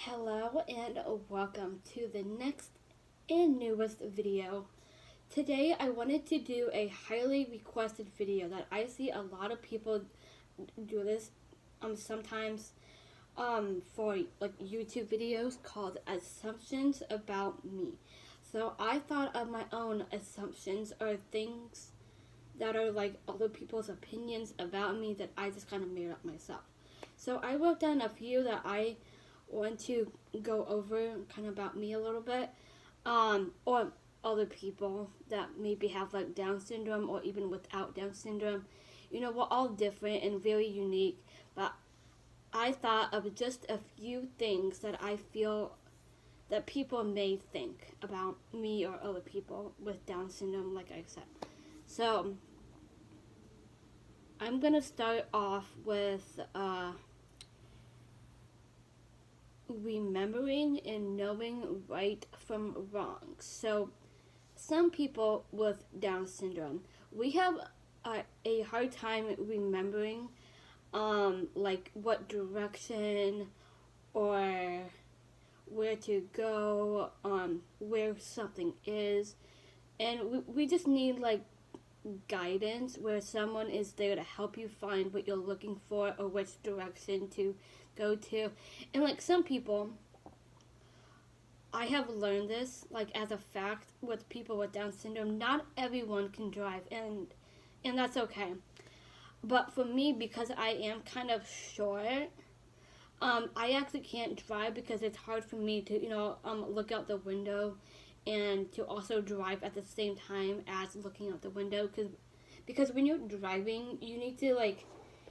Hello and welcome to the next and newest video. Today I wanted to do a highly requested video that I see a lot of people do this sometimes for like YouTube videos called assumptions about me. So I thought of my own assumptions or things that are like other people's opinions about me that I just kind of made up myself. So I wrote down a few that I want to go over kind of about me a little bit, or other people that maybe have like Down syndrome or even without Down syndrome. You know, we're all different and very unique, but I thought of just a few things that I feel that people may think about me or other people with Down syndrome, like I said. So, I'm gonna start off with remembering and knowing right from wrong. So, some people with Down syndrome, we have a hard time remembering, like what direction or where to go, where something is, and we just need like guidance where someone is there to help you find what you're looking for or which direction to go to. And like some people, I have learned this like as a fact with people with Down syndrome, not everyone can drive, and that's okay. But for me, because I am kind of short, I actually can't drive because it's hard for me to, look out the window and to also drive at the same time as looking out the window. Because when you're driving, you need to like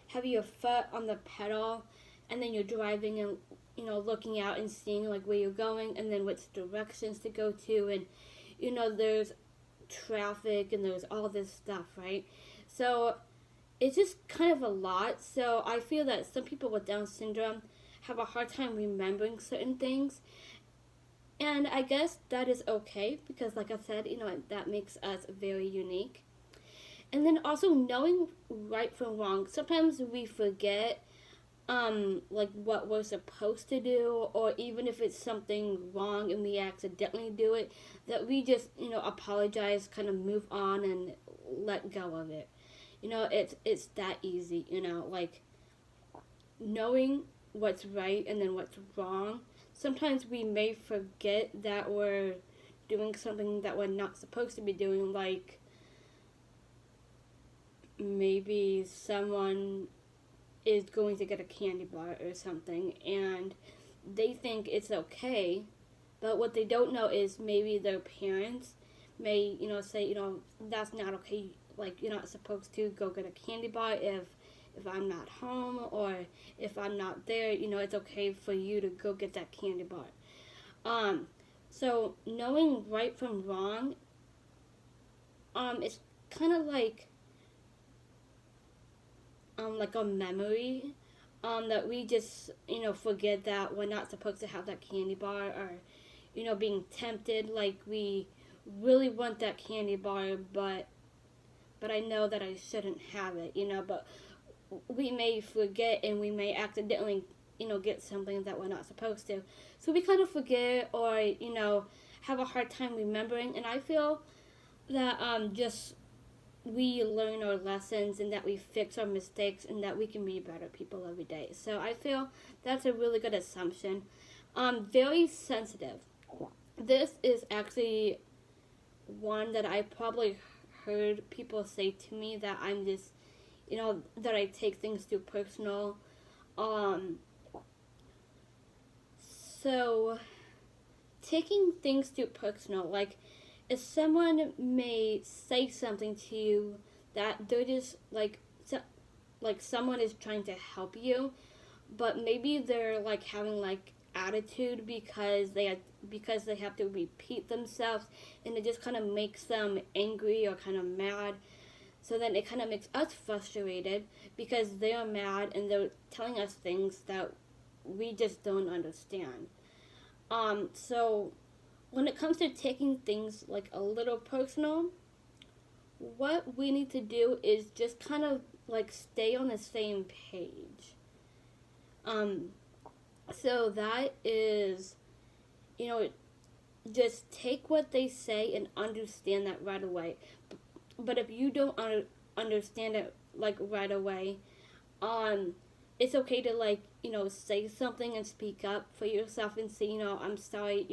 have your foot on the pedal, and then you're driving and looking out and seeing like where you're going, and then which directions to go to, and there's traffic and there's all this stuff, right? So it's just kind of a lot. So I feel that some people with Down syndrome have a hard time remembering certain things. And I guess that is okay because, like I said, that makes us very unique. And then also knowing right from wrong. Sometimes we forget, like what we're supposed to do, or even if it's something wrong and we accidentally do it, that we just, apologize, kind of move on and let go of it. It's that easy, like knowing what's right and then what's wrong. Sometimes we may forget that we're doing something that we're not supposed to be doing, like maybe someone is going to get a candy bar or something and they think it's okay, but what they don't know is maybe their parents may, say, that's not okay, like you're not supposed to go get a candy bar if I'm not home, or if I'm not there, it's okay for you to go get that candy bar. So knowing right from wrong, it's kind of like a memory, that we just, forget that we're not supposed to have that candy bar, or, being tempted, like we really want that candy bar, but I know that I shouldn't have it, but we may forget and we may accidentally, get something that we're not supposed to. So we kind of forget or, have a hard time remembering. And I feel that just we learn our lessons and that we fix our mistakes and that we can be better people every day. So I feel that's a really good assumption. Very sensitive. This is actually one that I probably heard people say to me, that I'm just, that I take things too personal. So taking things too personal, like if someone may say something to you that they're just like someone is trying to help you, but maybe they're like having like attitude because they have to repeat themselves, and it just kind of makes them angry or kind of mad. So then it kind of makes us frustrated because they're mad and they're telling us things that we just don't understand. So when it comes to taking things like a little personal, what we need to do is just kind of like stay on the same page. So that is, you know, just take what they say and understand that right away. But if you don't understand it like right away, um, it's okay to like, say something and speak up for yourself and say, I'm sorry,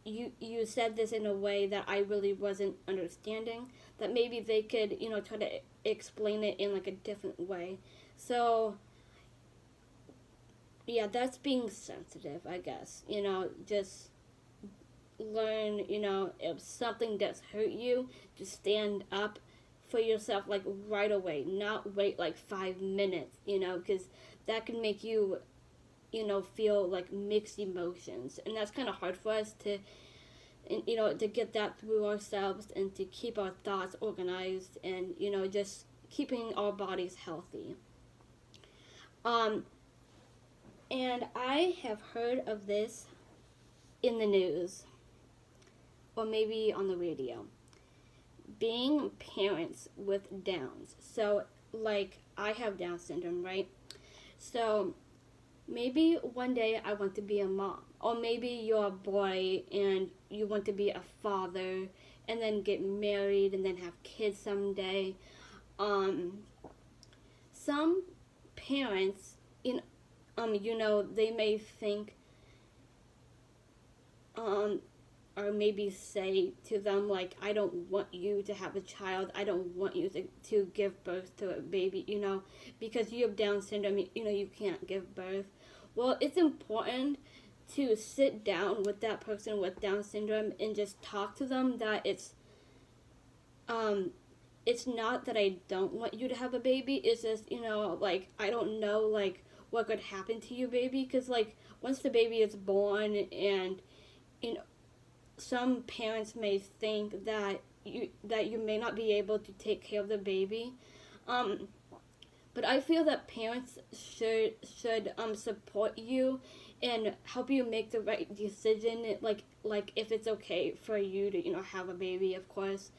you said this in a way that I really wasn't understanding. That maybe they could, try to explain it in like a different way. So yeah, that's being sensitive, I guess. Just learn, if something does hurt you, just stand up for yourself like right away, not wait like 5 minutes, because that can make you, feel like mixed emotions. And that's kind of hard for us to, and, to get that through ourselves and to keep our thoughts organized and, just keeping our bodies healthy. Um, and I have heard of this in the news or maybe on the radio. Being parents with Downs. So, like, I have Down syndrome, right? So, maybe one day I want to be a mom. Or maybe you're a boy and you want to be a father and then get married and then have kids someday. Um, some parents, they may think, or maybe say to them, like, I don't want you to have a child. I don't want you to give birth to a baby, because you have Down syndrome, you can't give birth. Well, it's important to sit down with that person with Down syndrome and just talk to them that it's not that I don't want you to have a baby. It's just, like, I don't know, like, what could happen to you, baby. Because, like, once the baby is born and, some parents may think that you may not be able to take care of the baby. But I feel that parents should support you and help you make the right decision, like if it's okay for you to have a baby, of course.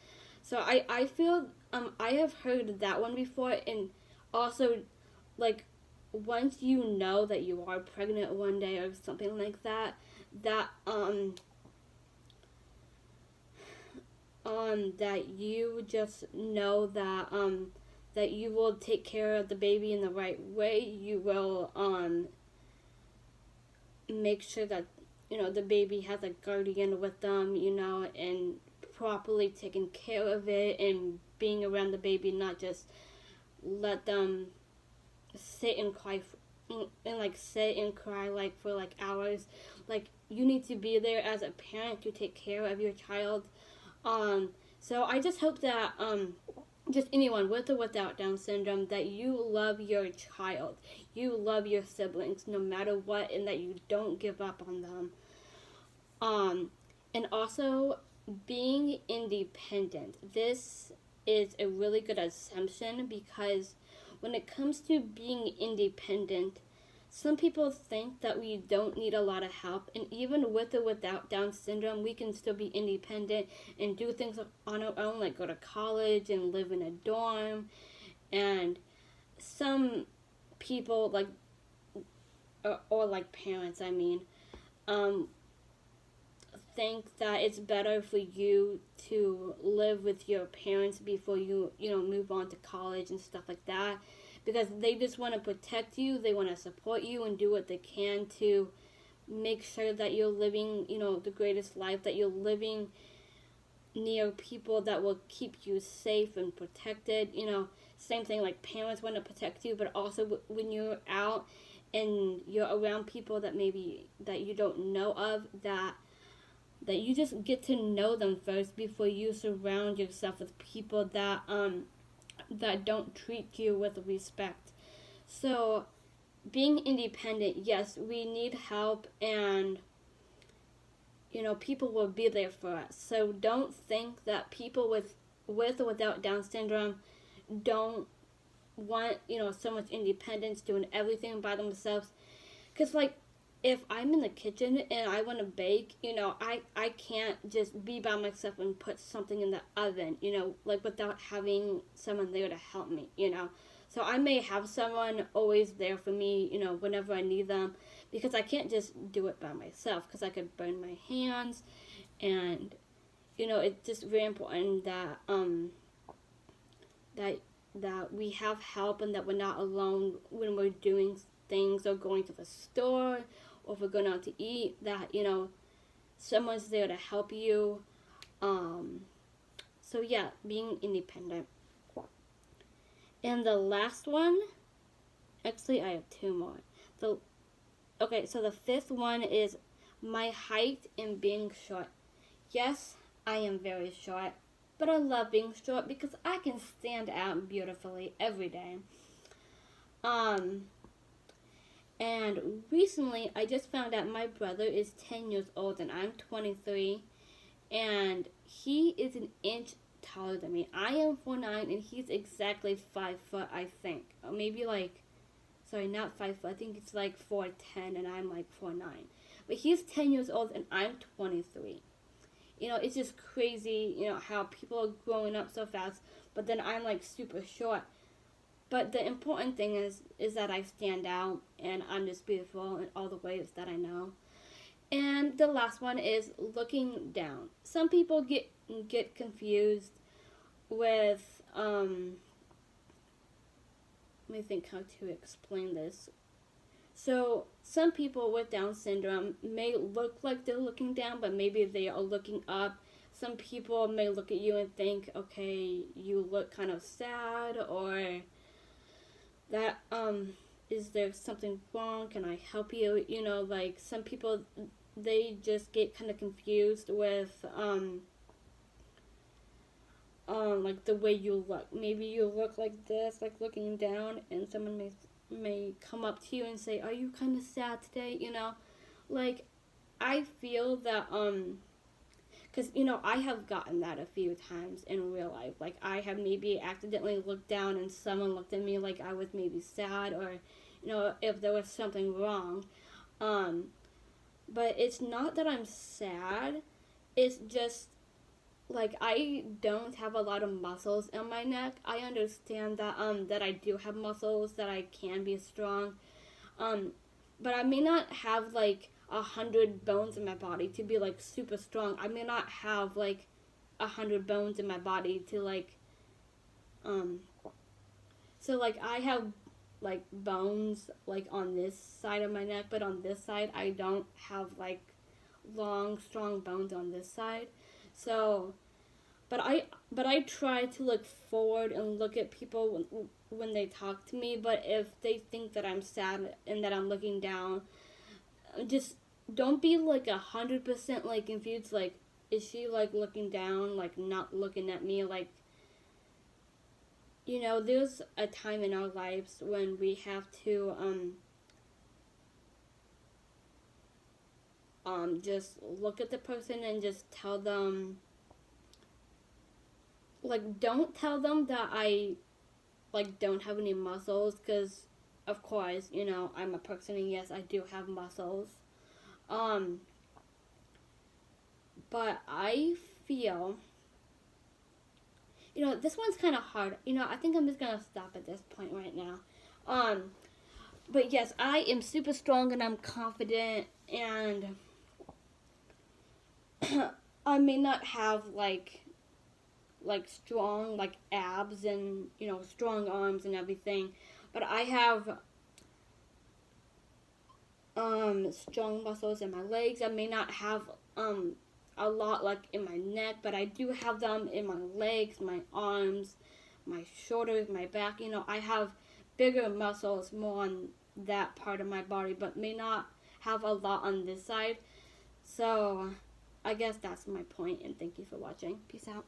So I feel I have heard that one before, and also like once you know that you are pregnant one day or something like that, that you just know that you will take care of the baby in the right way. You will make sure that the baby has a guardian with them, and properly taking care of it and being around the baby, not just let them sit and cry sit and cry like for like hours. Like you need to be there as a parent to take care of your child. So I just hope that just anyone with or without Down syndrome, that you love your child, you love your siblings no matter what, and that you don't give up on them. And also being independent. This is a really good assumption because when it comes to being independent, some people think that we don't need a lot of help, and even with or without Down syndrome, we can still be independent and do things on our own, like go to college and live in a dorm. And some people, like, or like parents, I mean, think that it's better for you to live with your parents before you move on to college and stuff like that, because they just want to protect you, they want to support you and do what they can to make sure that you're living the greatest life, that you're living near people that will keep you safe and protected. Same thing, like parents want to protect you, but also when you're out and you're around people that maybe that you don't know of, that you just get to know them first before you surround yourself with people that don't treat you with respect. So being independent, yes, we need help, and people will be there for us. So don't think that people with or without Down syndrome don't want so much independence, doing everything by themselves. Because like if I'm in the kitchen and I want to bake, I can't just be by myself and put something in the oven, like without having someone there to help me. So I may have someone always there for me, whenever I need them, because I can't just do it by myself because I could burn my hands, and it's just very important that we have help and that we're not alone when we're doing things or going to the store or if we're going out to eat, that someone's there to help you. So yeah, being independent. And the last one, actually I have two more. So the fifth one is my height and being short. Yes, I am very short, but I love being short because I can stand out beautifully every day. And recently I just found out my brother is 10 years old and I'm 23, and he is an inch taller than me. I am 4'9" and he's exactly 5 foot, I think. Or maybe not 5 foot. I think it's like 4'10" and I'm like 4'9". But he's 10 years old and I'm 23. It's just crazy, how people are growing up so fast, but then I'm like super short. But the important thing is that I stand out and I'm just beautiful in all the ways that I know. And the last one is looking down. Some people get confused with let me think how to explain this. So some people with Down syndrome may look like they're looking down, but maybe they are looking up. Some people may look at you and think, okay, you look kind of sad, or that is there something wrong? Can I help you? Like some people, they just get kind of confused with like the way you look. Maybe you look like this, like looking down, and someone may come up to you and say, "Are you kind of sad today?" Like I feel that because I have gotten that a few times in real life. Like I have maybe accidentally looked down and someone looked at me like I was maybe sad, or if there was something wrong. But it's not that I'm sad. It's just like I don't have a lot of muscles in my neck. I understand that that I do have muscles, that I can be strong. But I may not have like 100 bones in my body to be like super strong. I may not have like 100 bones in my body to like so like I have like bones like on this side of my neck, but on this side I don't have like long strong bones on this side. So but I try to look forward and look at people when they talk to me. But if they think that I'm sad and that I'm looking down, just don't be like 100% like confused. Like, is she like looking down, like not looking at me? Like, there's a time in our lives when we have to just look at the person and just tell them. Like, don't tell them that I, like, don't have any muscles, because, of course, I'm a person, and yes, I do have muscles. But I feel, this one's kind of hard. I think I'm just going to stop at this point right now. But yes, I am super strong, and I'm confident, and I may not have, like strong like abs and strong arms and everything, but I have strong muscles in my legs. I may not have a lot like in my neck, but I do have them in my legs, my arms, my shoulders, my back. I have bigger muscles more on that part of my body, but may not have a lot on this side. So I guess that's my point, and thank you for watching. Peace out.